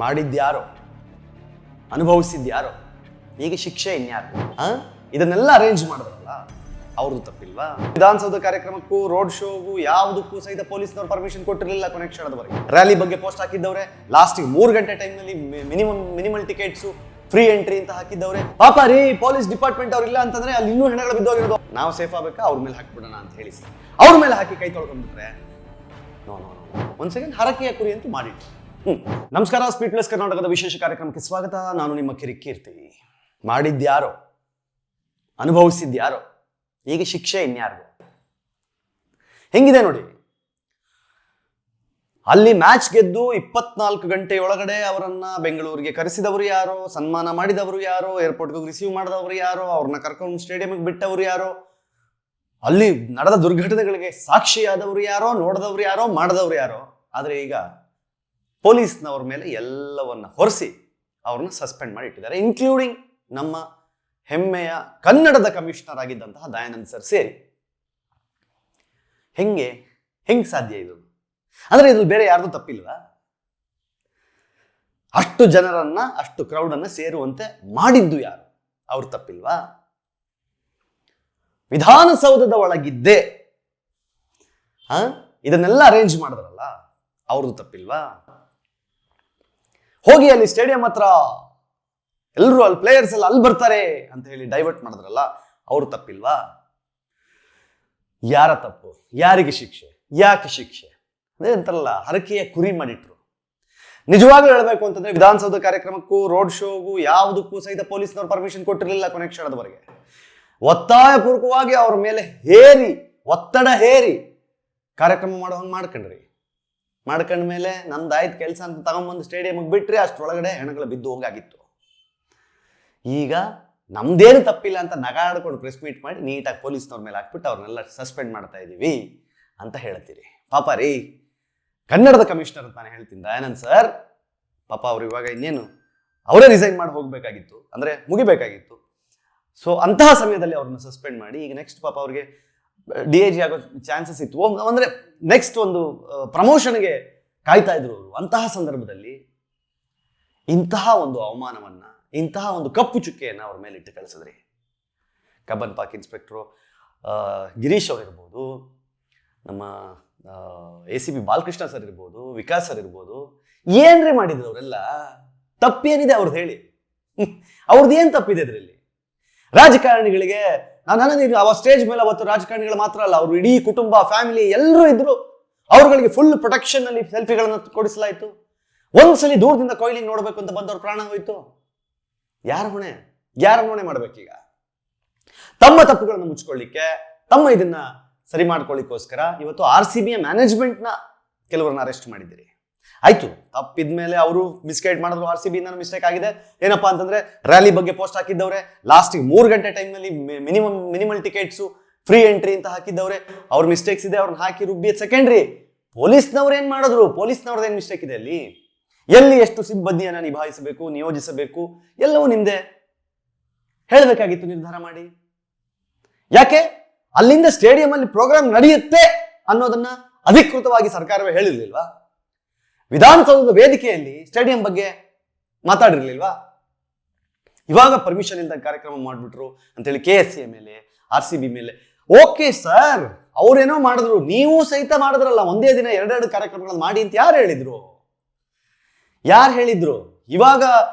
ಮಾಡಿದ್ಯಾರೋ, ಅನುಭವಿಸಿದ್ಯಾರೋ, ಈಗ ಶಿಕ್ಷೆ ಇನ್ಯಾರು? ಇದನ್ನೆಲ್ಲ ಅರೇಂಜ್ ಮಾಡಿದ್ರಲ್ಲ, ಅವ್ರದ್ದು ತಪ್ಪಿಲ್ವಾ? ವಿಧಾನಸೌಧ ಕಾರ್ಯಕ್ರಮಕ್ಕೂ ರೋಡ್ ಶೋಗೂ ಯಾವುದಕ್ಕೂ ಸಹಿತ ಪೊಲೀಸ್ನವ್ರು ಪರ್ಮಿಷನ್ ಕೊಟ್ಟಿರಲಿಲ್ಲ ಕೊನೆ ಕ್ಷಣದವರೆಗೆ. ರ್ಯಾಲಿ ಬಗ್ಗೆ ಪೋಸ್ಟ್ ಹಾಕಿದ್ದವ್ರೆ, ಲಾಸ್ಟಿಗೆ 3 ಗಂಟೆ ಟೈಮ್ನಲ್ಲಿ ಮಿನಿಮಲ್ ಟಿಕೆಟ್ಸು, ಫ್ರೀ ಎಂಟ್ರಿ ಅಂತ ಹಾಕಿದ್ದವ್ರೆ. ಪಾಪ ರೀ, ಪೊಲೀಸ್ ಡಿಪಾರ್ಟ್ಮೆಂಟ್ ಅವ್ರು ಇಲ್ಲ ಅಂತಂದ್ರೆ ಅಲ್ಲಿ ಇನ್ನೂ ಹೆಣಗಳು ಬಿದ್ದೋಗಿರೋದು. ನಾವು ಸೇಫ್ ಆಗ್ಬೇಕಾ, ಅವ್ರ ಮೇಲೆ ಹಾಕ್ಬಿಡೋಣ ಅಂತ ಹೇಳಿ ಅವ್ರ ಮೇಲೆ ಹಾಕಿ ಕೈ ತೊಳ್ಕೊಂಡ್ಬಿಟ್ರೆ ನೋ ಒಂದ್ ಸೆಕೆಂಡ್ ಹರಕೆಯ ಕುರಿ ಅಂತೂ ಮಾಡಿಟ್ಟು. ನಮಸ್ಕಾರ, ಸ್ಪೀಡ್ ಪ್ಲಸ್ ಕರ್ನಾಟಕದ ವಿಶೇಷ ಕಾರ್ಯಕ್ರಮಕ್ಕೆ ಸ್ವಾಗತ. ನಾನು ನಿಮ್ಮ ಕಿರಿಕೀರ್ತಿ. ಮಾಡಿದ್ಯಾರೋ, ಅನುಭವಿಸಿದ್ಯಾರೋ, ಈಗ ಶಿಕ್ಷೆ ಇನ್ಯಾರಿಗೂ? ಹೆಂಗಿದೆ ನೋಡಿ, ಅಲ್ಲಿ ಮ್ಯಾಚ್ ಗೆದ್ದು 24 ಗಂಟೆಯೊಳಗಡೆ ಅವರನ್ನ ಬೆಂಗಳೂರಿಗೆ ಕರೆಸಿದವರು ಯಾರೋ, ಸನ್ಮಾನ ಮಾಡಿದವರು ಯಾರೋ, ಏರ್ಪೋರ್ಟ್ಗೆ ರಿಸೀವ್ ಮಾಡಿದವರು ಯಾರೋ, ಅವ್ರನ್ನ ಕರ್ಕೊಂಡು ಸ್ಟೇಡಿಯಂಗೆ ಬಿಟ್ಟವರು ಯಾರೋ, ಅಲ್ಲಿ ನಡೆದ ದುರ್ಘಟನೆಗಳಿಗೆ ಸಾಕ್ಷಿಯಾದವರು ಯಾರೋ, ನೋಡಿದವರು ಯಾರೋ, ಮಾಡಿದವರು ಯಾರೋ. ಆದರೆ ಈಗ ಪೊಲೀಸ್ನವ್ರ ಮೇಲೆ ಎಲ್ಲವನ್ನ ಹೊರಿಸಿ ಅವ್ರನ್ನ ಸಸ್ಪೆಂಡ್ ಮಾಡಿ ಇಟ್ಟಿದ್ದಾರೆ, ಇನ್ಕ್ಲೂಡಿಂಗ್ ನಮ್ಮ ಹೆಮ್ಮೆಯ ಕನ್ನಡದ ಕಮಿಷನರ್ ಆಗಿದ್ದಂತಹ ದಯಾನಂದ್ ಸರ್ ಸೇರಿ. ಹೆಂಗೆ ಸಾಧ್ಯ ಇದು? ಅಂದ್ರೆ ಇದ್ರಲ್ಲಿ ಬೇರೆ ಯಾರ್ದು ತಪ್ಪಿಲ್ವಾ? ಅಷ್ಟು ಜನರನ್ನ, ಅಷ್ಟು ಕ್ರೌಡನ್ನ ಸೇರುವಂತೆ ಮಾಡಿದ್ದು ಯಾರು? ಅವ್ರು ತಪ್ಪಿಲ್ವಾ? ವಿಧಾನಸೌಧದ ಒಳಗಿದ್ದೆ ಇದನ್ನೆಲ್ಲ ಅರೇಂಜ್ ಮಾಡಿದ್ರಲ್ಲ, ಅವ್ರದ್ದು ತಪ್ಪಿಲ್ವಾ? ಹೋಗಿ ಅಲ್ಲಿ ಸ್ಟೇಡಿಯಂ ಹತ್ರ ಎಲ್ಲರೂ ಅಲ್ಲಿ ಪ್ಲೇಯರ್ಸ್ ಎಲ್ಲ ಅಲ್ಲಿ ಬರ್ತಾರೆ ಅಂತ ಹೇಳಿ ಡೈವರ್ಟ್ ಮಾಡಿದ್ರಲ್ಲ, ಅವ್ರು ತಪ್ಪಿಲ್ವಾ? ಯಾರ ತಪ್ಪು? ಯಾರಿಗೆ ಶಿಕ್ಷೆ? ಯಾಕೆ ಶಿಕ್ಷೆ? ಅದೇ ಅಂತಾರಲ್ಲ, ಹರಕೆಯ ಕುರಿ ಮಾಡಿಟ್ರು. ನಿಜವಾಗ್ಲೂ ಹೇಳಬೇಕು ಅಂತಂದ್ರೆ ವಿಧಾನಸೌಧ ಕಾರ್ಯಕ್ರಮಕ್ಕೂ ರೋಡ್ ಶೋಗೂ ಯಾವುದಕ್ಕೂ ಸಹಿತ ಪೊಲೀಸ್ನವ್ರು ಪರ್ಮಿಷನ್ ಕೊಟ್ಟಿರಲಿಲ್ಲ ಕೊನೆ ಕ್ಷಣದವರೆಗೆ. ಒತ್ತಾಯಪೂರ್ವಕವಾಗಿ ಅವ್ರ ಮೇಲೆ ಒತ್ತಡ ಹೇರಿ ಕಾರ್ಯಕ್ರಮ ಮಾಡೋ ಹಂಗೆ ಮಾಡ್ಕೊಂಡ್ಮೇಲೆ ನಮ್ದಾಯ್ತು ಕೆಲಸ ಅಂತ ತಗೊಂಬಂದು ಸ್ಟೇಡಿಯಂಗೆ ಬಿಟ್ರೆ ಅಷ್ಟರೊಳಗಡೆ ಹೆಣಗಳು ಬಿದ್ದು ಹೋಗಾಗಿತ್ತು. ಈಗ ನಮ್ದೇನು ತಪ್ಪಿಲ್ಲ ಅಂತ ನಗಾಡ್ಕೊಂಡು ಪ್ರೆಸ್ ಮೀಟ್ ಮಾಡಿ ನೀಟಾಗಿ ಪೊಲೀಸ್ನವ್ರ ಮೇಲೆ ಹಾಕ್ಬಿಟ್ಟು ಅವ್ರನ್ನೆಲ್ಲ ಸಸ್ಪೆಂಡ್ ಮಾಡ್ತಾ ಇದ್ದೀವಿ ಅಂತ ಹೇಳ್ತೀರಿ. ಪಾಪ ರೀ, ಕನ್ನಡದ ಕಮಿಷನರ್ ಅಂತ ನಾನು ಹೇಳ್ತೀನಿ, ದಯಾನಂದ್ ಸರ್. ಪಾಪ ಅವ್ರು ಇವಾಗ ಇನ್ನೇನು ಅವರೇ ರಿಸೈನ್ ಮಾಡಿ ಹೋಗ್ಬೇಕಾಗಿತ್ತು, ಅಂದ್ರೆ ಮುಗಿಬೇಕಾಗಿತ್ತು. ಸೊ ಅಂತಹ ಸಮಯದಲ್ಲಿ ಅವ್ರನ್ನ ಸಸ್ಪೆಂಡ್ ಮಾಡಿ ಈಗ ನೆಕ್ಸ್ಟ್ ಪಾಪ ಅವ್ರಿಗೆ DIG ಆಗೋ ಚಾನ್ಸಸ್ ಇತ್ತು, ಅಂದ್ರೆ ನೆಕ್ಸ್ಟ್ ಒಂದು ಪ್ರಮೋಷನ್ಗೆ ಕಾಯ್ತಾ ಇದ್ರು ಅವರು. ಅಂತಹ ಸಂದರ್ಭದಲ್ಲಿ ಇಂತಹ ಒಂದು ಅವಮಾನವನ್ನ, ಇಂತಹ ಒಂದು ಕಪ್ಪು ಚುಕ್ಕೆಯನ್ನು ಅವ್ರ ಮೇಲೆ ಇಟ್ಟು ಕಳಿಸಿದ್ರಿ. ಕಬ್ಬನ್ ಪಾರ್ಕ್ ಇನ್ಸ್ಪೆಕ್ಟ್ರು ಗಿರೀಶ್ ಅವ್ರು ಇರ್ಬೋದು, ನಮ್ಮ ACP ಬಾಲಕೃಷ್ಣ ಸರ್ ಇರ್ಬೋದು, ವಿಕಾಸ್ ಸರ್ ಇರ್ಬೋದು, ಏನ್ರಿ ಮಾಡಿದ್ರು ಅವರೆಲ್ಲ? ತಪ್ಪೇನಿದೆ ಅವ್ರದ್ದು ಹೇಳಿ? ಅವ್ರದ್ದು ಏನ್ ತಪ್ಪಿದೆ ಇದರಲ್ಲಿ? ರಾಜಕಾರಣಿಗಳಿಗೆ ನಾನು ಅವ ಸ್ಟೇಜ್ ಮೇಲೆ ಅವತ್ತು ರಾಜಕಾರಣಿಗಳು ಮಾತ್ರ ಅಲ್ಲ, ಅವ್ರು ಇಡೀ ಕುಟುಂಬ, ಫ್ಯಾಮಿಲಿ ಎಲ್ಲರೂ ಇದ್ರು. ಅವ್ರಗಳಿಗೆ ಫುಲ್ ಪ್ರೊಟೆಕ್ಷನ್ ಅಲ್ಲಿ ಸೆಲ್ಫಿಗಳನ್ನು ಕೊಡಿಸಲಾಯ್ತು. ಒಂದ್ಸಲಿ ದೂರದಿಂದ ಕೊಯ್ಲಿಂಗ್ ನೋಡ್ಬೇಕು ಅಂತ ಬಂದವ್ರ ಪ್ರಾಣ ಹೋಯ್ತು. ಯಾರ ಹೊಣೆ ಮಾಡ್ಬೇಕೀಗ? ತಮ್ಮ ತಪ್ಪುಗಳನ್ನು ಮುಚ್ಕೊಳ್ಳಿಕ್ಕೆ, ತಮ್ಮ ಇದನ್ನ ಸರಿ ಮಾಡ್ಕೊಳ್ಳಿಕ್ಕೋಸ್ಕರ ಇವತ್ತು RCB ಮ್ಯಾನೇಜ್ಮೆಂಟ್ನ ಕೆಲವರನ್ನ ಅರೆಸ್ಟ್ ಮಾಡಿದ್ದೀರಿ. ಆಯ್ತು, ತಪ್ಪಿದ್ಮೇಲೆ ಅವರು ಮಿಸ್ಗೈಡ್ ಮಾಡಿದ್ರು, RCB ಮಿಸ್ಟೇಕ್ ಆಗಿದೆ. ಏನಪ್ಪಾ ಅಂತಂದ್ರೆ ರ್ಯಾಲಿ ಬಗ್ಗೆ ಪೋಸ್ಟ್ ಹಾಕಿದ್ದವ್ರೆ, ಲಾಸ್ಟಿಗೆ 3 ಗಂಟೆ ಟೈಮ್ನಲ್ಲಿ ಮಿನಿಮಲ್ ಟಿಕೆಟ್ಸು, ಫ್ರೀ ಎಂಟ್ರಿ ಅಂತ ಹಾಕಿದ್ದವ್ರೆ. ಅವ್ರ ಮಿಸ್ಟೇಕ್ಸ್ ಇದೆ, ಅವ್ರನ್ನ ಹಾಕಿ ರುಬ್ಬಿ ಸೆಕೆಂಡ್ರಿ. ಪೊಲೀಸ್ನವ್ರು ಏನ್ ಮಾಡಿದ್ರು? ಪೊಲೀಸ್ನವ್ರದ್ದು ಏನ್ ಮಿಸ್ಟೇಕ್ ಇದೆ ಅಲ್ಲಿ? ಎಲ್ಲಿ ಎಷ್ಟು ಸಿಬ್ಬಂದಿಯನ್ನ ನಿಭಾಯಿಸಬೇಕು, ನಿಯೋಜಿಸಬೇಕು, ಎಲ್ಲವೂ ನಿಮ್ದೆ ಹೇಳಬೇಕಾಗಿತ್ತು, ನಿರ್ಧಾರ ಮಾಡಿ. ಯಾಕೆ ಅಲ್ಲಿಂದ ಸ್ಟೇಡಿಯಂ ಅಲ್ಲಿ ಪ್ರೋಗ್ರಾಮ್ ನಡೆಯುತ್ತೆ ಅನ್ನೋದನ್ನ ಅಧಿಕೃತವಾಗಿ ಸರ್ಕಾರವೇ ಹೇಳಿರ್ಲಿಲ್ವಾ? ವಿಧಾನಸೌಧದ ವೇದಿಕೆಯಲ್ಲಿ ಸ್ಟೇಡಿಯಂ ಬಗ್ಗೆ ಮಾತಾಡಿರ್ಲಿಲ್ವಾ? ಇವಾಗ ಪರ್ಮಿಷನ್ ಇಲ್ದ ಕಾರ್ಯಕ್ರಮ ಮಾಡ್ಬಿಟ್ರು ಅಂತೇಳಿ KSA ಮೇಲೆ, RCB ಮೇಲೆ. ಓಕೆ ಸರ್, ಅವ್ರೇನೋ ಮಾಡಿದ್ರು, ನೀವು ಸಹಿತ ಮಾಡಿದ್ರಲ್ಲ, ಒಂದೇ ದಿನ 2 ಕಾರ್ಯಕ್ರಮಗಳನ್ನು ಮಾಡಿ ಅಂತ ಯಾರು ಹೇಳಿದ್ರು? ಇವಾಗ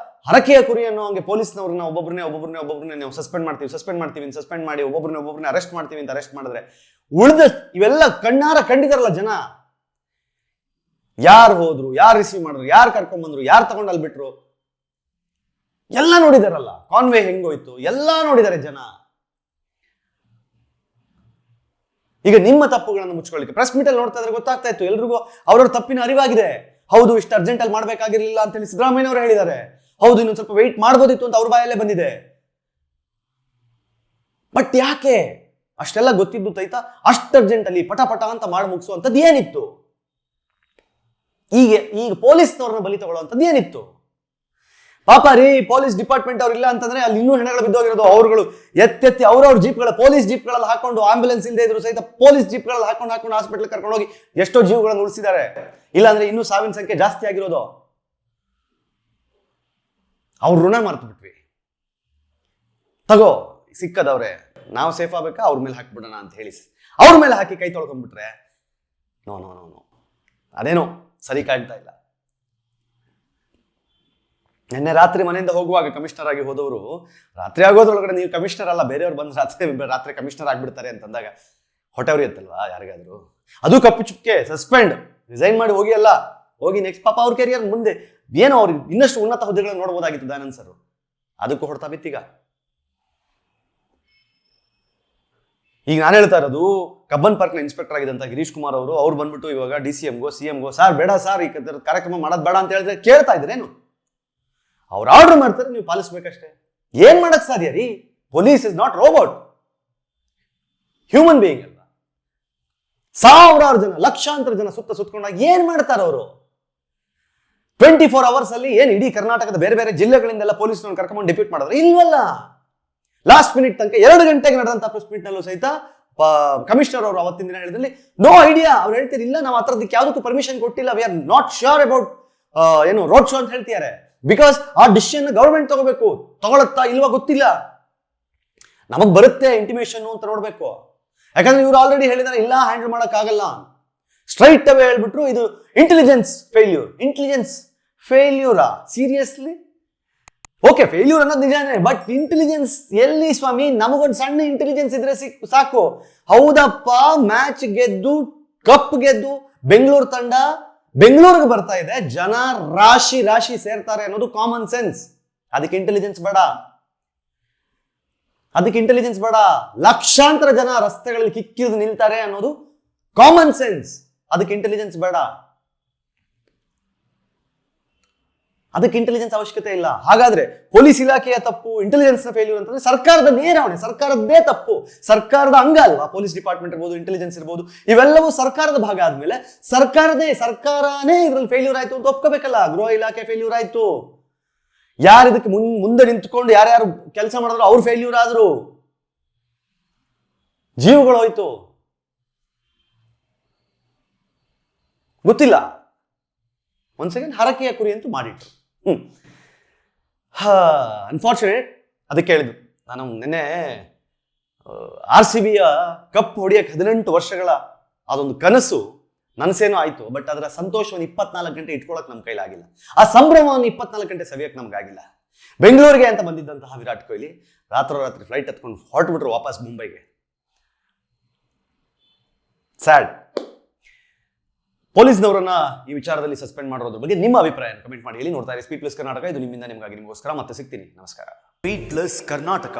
ಹರಕೆಯ ಕುರಿ ಅನ್ನೋ ಹಂಗೆ ಪೊಲೀಸ್ನವ್ರನ್ನ ಒಬ್ಬೊಬ್ಬರನ್ನೇ ನಾವು ಸಸ್ಪೆಂಡ್ ಮಾಡಿ ಒಬ್ಬೊಬ್ಬರನ್ನೇ ಅರೆಸ್ಟ್ ಮಾಡ್ತೀವಿ ಅಂತ ಅರೆಸ್ಟ್ ಮಾಡಿದ್ರೆ ಉಳಿದ ಇವೆಲ್ಲ ಕಣ್ಣಾರ ಕಂಡಿದಾರಲ್ಲ ಜನ. ಯಾರು ಹೋದ್ರು, ಯಾರು ರಿಸೀವ್ ಮಾಡಿದ್ರು, ಯಾರು ಕರ್ಕೊಂಡ್ ಬಂದ್ರು, ಯಾರು ತಗೊಂಡು ಅಲ್ಲಿ ಬಿಟ್ರು, ಎಲ್ಲ ನೋಡಿದಾರಲ್ಲ. ಕಾನ್ವೆ ಹೆಂಗೋಯ್ತು ಎಲ್ಲ ನೋಡಿದ್ದಾರೆ ಜನ. ಈಗ ನಿಮ್ಮ ತಪ್ಪುಗಳನ್ನು ಮುಚ್ಕೊಳ್ಳಿಕ್ಕೆ ಪ್ರೆಸ್ ಮೀಟ್ ಅಲ್ಲಿ ನೋಡ್ತಾ ಇದ್ರೆ ಗೊತ್ತಾಗ್ತಾ ಇತ್ತು ಎಲ್ರಿಗೂ ಅವ್ರವ್ರ ತಪ್ಪಿನ ಅರಿವಾಗಿದೆ. ಹೌದು, ಇಷ್ಟು ಅರ್ಜೆಂಟ್ ಅಲ್ಲಿ ಮಾಡ್ಬೇಕಾಗಿರ್ಲಿಲ್ಲ ಅಂತ ಹೇಳಿ ಸಿದ್ದರಾಮಯ್ಯ ಅವರು ಹೇಳಿದ್ದಾರೆ. ಹೌದು, ಇನ್ನೊಂದು ಸ್ವಲ್ಪ ವೆಯ್ಟ್ ಮಾಡ್ಬೋದಿತ್ತು ಅಂತ ಅವ್ರ ಬಾಯಲ್ಲೇ ಬಂದಿದೆ. ಬಟ್ ಯಾಕೆ ಅಷ್ಟೆಲ್ಲ ಗೊತ್ತಿದ್ದು ತೈತ ಅಷ್ಟು ಅರ್ಜೆಂಟ್ ಅಲ್ಲಿ ಪಟ ಅಂತ ಮಾಡಿ ಮುಗಿಸುವಂಥದ್ದು ಏನಿತ್ತು? ಈಗ ಪೊಲೀಸ್ನವ್ರನ್ನ ಬಲಿ ತಗೊಳ್ಳುವಂಥದ್ದು ಏನಿತ್ತು? ಪಾಪ ರೀ, ಪೊಲೀಸ್ ಡಿಪಾರ್ಟ್ಮೆಂಟ್ ಅವ್ರು ಇಲ್ಲ ಅಂತಂದ್ರೆ ಅಲ್ಲಿ ಇನ್ನೂ ಹೆಣಗಳು ಬಿದ್ದೋಗಿರೋದು. ಅವ್ರುಗಳು ಎತ್ತೆತ್ತಿ ಅವ್ರವ್ರ ಜೀಪ್ಗಳ, ಪೊಲೀಸ್ ಜೀಪ್ಗಳಲ್ಲಿ ಹಾಕೊಂಡು, ಆಂಬ್ಯುಲೆನ್ಸ್ ಇಲ್ಲದೆ ಇದ್ರು ಸಹಿತ ಪೊಲೀಸ್ ಜೀಪ್ಗಳಲ್ಲಿ ಹಾಕೊಂಡು ಹಾಸ್ಪಿಟಲ್ ಕರ್ಕೊಂಡು ಹೋಗಿ ಎಷ್ಟೋ ಜೀವಗಳನ್ನು ಉಳಿಸಿದ್ದಾರೆ. ಇಲ್ಲಾಂದ್ರೆ ಇನ್ನೂ ಸಾವಿನ ಸಂಖ್ಯೆ ಜಾಸ್ತಿ ಆಗಿರೋದು. ಅವ್ರ ಋಣ ಮರ್ತು ಬಿಟ್ವಿ. ತಗೋ ಸಿಕ್ಕದವ್ರೆ, ನಾವು ಸೇಫ್ ಆಗ್ಬೇಕಾ, ಅವ್ರ ಮೇಲೆ ಹಾಕ್ಬಿಡೋಣ ಅಂತ ಹೇಳಿ ಅವ್ರ ಮೇಲೆ ಹಾಕಿ ಕೈ ತೊಳ್ಕೊಂಡ್ಬಿಟ್ರೆ ನೋ ನೋ ನೋ ನೋ, ಅದೇನೋ ಸರಿ ಕಾಣ್ತಾ ಇಲ್ಲ. ನಿನ್ನೆ ರಾತ್ರಿ ಮನೆಯಿಂದ ಹೋಗುವಾಗ ಕಮಿಷನರ್ ಆಗಿ ಹೋದವರು, ರಾತ್ರಿ ಆಗೋದ್ರೊಳಗಡೆ ನೀವು ಕಮಿಷನರ್ ಅಲ್ಲ, ಬೇರೆಯವ್ರು ಬಂದು ರಾತ್ರಿ ಕಮಿಷನರ್ ಆಗ್ಬಿಡ್ತಾರೆ ಅಂತಂದಾಗ ಹೊಟ್ಟೆವ್ರಿ ಇತ್ತಲ್ವಾ ಯಾರಿಗಾದ್ರು. ಅದು ಕಪ್ಪು ಚುಕ್ಕೆ, ಸಸ್ಪೆಂಡ್, ರಿಸೈನ್ ಮಾಡಿ ಹೋಗಿ ಅಲ್ಲ, ಹೋಗಿ ನೆಕ್ಸ್ಟ್ ಪಾಪ ಅವ್ರ ಕೆರಿಯರ್ ಮುಂದೆ ಏನೋ ಅವ್ರಿಗೆ ಇನ್ನಷ್ಟು ಉನ್ನತ ಹುದ್ದೆಗಳನ್ನು ನೋಡ್ಬೋದಾಗಿತ್ತು ದಯಾನಂದ್ ಸರ್. ಅದಕ್ಕೂ ಹೊಡ್ತಾ ಬಿತ್ತೀಗ. ಈಗ ನಾನು ಹೇಳ್ತಾ ಇರೋದು ಕಬ್ಬನ್ ಪಾರ್ಕ್ನ ಇನ್ಸ್ಪೆಕ್ಟರ್ ಆಗಿದ್ದಂತ ಗಿರೀಶ್ ಕುಮಾರ್ ಅವರು, ಅವ್ರು ಬಂದ್ಬಿಟ್ಟು ಇವಾಗ DCMಗೋ CMಗೋ ಸಾರ್ ಬೇಡ ಸಾರ್ ಈ ಕಾರ್ಯಕ್ರಮ ಮಾಡೋದು ಬೇಡ ಅಂತ ಹೇಳಿದ್ರೆ ಕೇಳ್ತಾ ಇದ್ರೇನು? ಅವ್ರು ಆರ್ಡರ್ ಮಾಡ್ತಾರೆ, ನೀವು ಪಾಲಿಸ್ಬೇಕಷ್ಟೇ. ಏನ್ ಮಾಡಕ್ ಸಾಧ್ಯ ರೀ? Police is not robot, human being ಅಲ್ಲ. ಸಾವಿರಾರು ಜನ, ಲಕ್ಷಾಂತರ ಜನ ಸುತ್ತಕೊಂಡಾಗ ಏನ್ ಮಾಡ್ತಾರ ಅವರು? 24 hours ಅಲ್ಲಿ ಏನ್ ಇಡೀ ಕರ್ನಾಟಕದ ಬೇರೆ ಬೇರೆ ಜಿಲ್ಲೆಗಳಿಂದೆಲ್ಲ ಪೊಲೀಸ್ನವ್ರು ಕರ್ಕೊಂಡು ಡೆಪ್ಯೂಟ್ ಮಾಡಿದ್ರೆ ಇಲ್ವಲ್ಲ. ಲಾಸ್ಟ್ ಮಿನಿಟ್ ತನಕ 2 ಗಂಟೆಗೆ ನಡೆದಂತ ಪ್ರೆಸ್ ಮೀಟ್ ನಲ್ಲೂ ಸಹಿತ ಕಮಿಷನರ್ ಅವರು ಅವತ್ತಿನ ದಿನ ಹೇಳಿದ್ರಲ್ಲಿ ನೋ ಐಡಿಯಾ. ಅವ್ರು ಹೇಳ್ತಾರೆ ಇಲ್ಲ, ನಾವು ಹತ್ರದಕ್ಕೆ ಯಾವುದಕ್ಕೂ ಪರ್ಮಿಷನ್ ಕೊಟ್ಟಿಲ್ಲ, we are not sure about ಏನು ರೋಡ್ ಶೋ ಅಂತ ಹೇಳ್ತಿದ್ದಾರೆ. ಬಿಕಾಸ್ ಆ ಡಿಸಿಷನ್ ಗವರ್ಮೆಂಟ್ ತಗೋಬೇಕು, ತಗೊಳತ್ತಾ ಇಲ್ವಾ ಗೊತ್ತಿಲ್ಲ, ನಮಗ್ ಬರುತ್ತೆ ಇಂಟಿಮೇಷನ್ ಅಂತ ನೋಡ್ಬೇಕು. ಯಾಕಂದ್ರೆ ಇವ್ರು ಆಲ್ರೆಡಿ ಹೇಳಿದಾರೆ ಇಲ್ಲ ಹ್ಯಾಂಡಲ್ ಮಾಡಕ್ ಆಗಲ್ಲ. ಸ್ಟ್ರೈಟ್ ಅವೇ ಹೇಳ್ಬಿಟ್ರು ಇದು ಇಂಟೆಲಿಜೆನ್ಸ್ ಫೇಲ್ಯೂರ್. ಇಂಟೆಲಿಜೆನ್ಸ್ ಫೇಲ್ಯೂರಾ? ಸೀರಿಯಸ್ಲಿ? ಓಕೆ, ಫೇಲ್ಯೂರ್ ಅನ್ನೋದು ನಿಜಾನೇ, ಬಟ್ ಇಂಟೆಲಿಜೆನ್ಸ್ ಎಲ್ಲಿ ಸ್ವಾಮಿ? ನಮಗೊಂದು ಸಣ್ಣ ಇಂಟೆಲಿಜೆನ್ಸ್ ಇದ್ರೆ ಸಾಕು. ಹೌದಪ್ಪ, ಮ್ಯಾಚ್ ಗೆದ್ದು ಕಪ್ ಗೆದ್ದು ಬೆಂಗಳೂರು ತಂಡ ಬೆಂಗಳೂರಿಗೆ ಬರ್ತಾ ಇದೆ, ಜನ ರಾಶಿ ರಾಶಿ ಸೇರ್ತಾರೆ ಅನ್ನೋದು ಕಾಮನ್ ಸೆನ್ಸ್. ಅದಕ್ಕೆ ಇಂಟೆಲಿಜೆನ್ಸ್ ಬೇಡ, ಅದಕ್ಕೆ ಇಂಟೆಲಿಜೆನ್ಸ್ ಬೇಡ. ಲಕ್ಷಾಂತರ ಜನ ರಸ್ತೆಗಳಲ್ಲಿ ಕಿಕ್ಕಿರಿದು ನಿಲ್ತಾರೆ ಅನ್ನೋದು ಕಾಮನ್ ಸೆನ್ಸ್. ಅದಕ್ಕೆ ಇಂಟೆಲಿಜೆನ್ಸ್ ಬೇಡ, ಅದಕ್ಕೆ ಇಂಟೆಲಿಜೆನ್ಸ್ ಅವಶ್ಯಕತೆ ಇಲ್ಲ. ಹಾಗಾದ್ರೆ ಪೊಲೀಸ್ ಇಲಾಖೆಯ ತಪ್ಪು, ಇಂಟೆಲಿಜೆನ್ಸ್ ನ ಫೇಲ್ಯೂರ್ ಅಂತಂದ್ರೆ ಸರ್ಕಾರದ ನೇರ ಸರ್ಕಾರದ್ದೇ ತಪ್ಪು. ಸರ್ಕಾರದ ಅಂಗ ಅಲ್ವಾ ಪೊಲೀಸ್ ಡಿಪಾರ್ಟ್ಮೆಂಟ್ ಇರ್ಬೋದು, ಇಂಟೆಲಿಜೆನ್ಸ್ ಇರ್ಬೋದು, ಇವೆಲ್ಲವೂ ಸರ್ಕಾರದ ಭಾಗ ಆದ್ಮೇಲೆ ಸರ್ಕಾರನೇ ಇದ್ರಲ್ಲಿ ಫೇಲ್ಯೂರ್ ಆಯ್ತು ಅಂತ ಒಪ್ಕೋಬೇಕಲ್ಲ. ಗೃಹ ಇಲಾಖೆ ಫೇಲ್ಯೂರ್ ಆಯ್ತು, ಯಾರು ಇದಕ್ಕೆ ಮುಂದೆ ನಿಂತ್ಕೊಂಡು ಯಾರ್ಯಾರು ಕೆಲಸ ಮಾಡಿದ್ರು ಅವ್ರು ಫೇಲ್ಯೂರ್ ಆದ್ರು, ಜೀವಗಳು ಹೋಯ್ತು. ಗೊತ್ತಿಲ್ಲ, ಒಂದ್ ಸೆಕೆಂಡ್ ಹರಕೆಯ ಕುರಿ ಅಂತೂ ಮಾಡಿಟ್ರು. ಅನ್ಫಾರ್ಚುನೇಟ್. ಅದಕ್ಕೆ ಹೇಳಿದ್ದು ನಾನು ನಿನ್ನೆ RCBಯ ಕಪ್ ಹೊಡಿಯಕ್ಕೆ 18 ವರ್ಷಗಳ ಅದೊಂದು ಕನಸು ನನಸೇನೋ ಆಯ್ತು. ಬಟ್ ಅದರ ಸಂತೋಷವನ್ನು 24 ಗಂಟೆ ಇಟ್ಕೊಳಕ್ ನಮ್ಮ ಕೈಲಾಗಿಲ್ಲ. ಆ ಸಂಭ್ರಮವನ್ನು 24 ಗಂಟೆ ಸವಿಯಕ್ಕೆ ನಮ್ಗಾಗಿಲ್ಲ. ಬೆಂಗಳೂರಿಗೆ ಅಂತ ಬಂದಿದ್ದಂತಹ ವಿರಾಟ್ ಕೊಹ್ಲಿ ರಾತ್ರೋರಾತ್ರಿ ಫ್ಲೈಟ್ ಹತ್ಕೊಂಡು ಹೊರಟ್ಬಿಟ್ರು ವಾಪಸ್ ಮುಂಬೈಗೆ. ಸ್ಯಾಡ್. ಪೊಲೀಸ್ನವರನ್ನ ಈ ವಿಚಾರದಲ್ಲಿ ಸಸ್ಪೆಂಡ್ ಮಾಡೋದ್ರ ಬಗ್ಗೆ ನಿಮ್ಮ ಅಭಿಪ್ರಾಯ ಕಮೆಂಟ್ ಮಾಡಿ ಹೇಳಿ. ನೋಡ್ತಾ ಇರಿ ಸ್ಪೀಡ್ ಪ್ಲಸ್ ಕರ್ನಾಟಕ. ಇದು ನಿಮ್ಮಿಂದ ನಿಮಗಾಗಿ, ನಿಮಗೋಸ್ಕರ. ಮತ್ತೆ ಸಿಗ್ತೀನಿ. ನಮಸ್ಕಾರ. Speed plus Karnataka.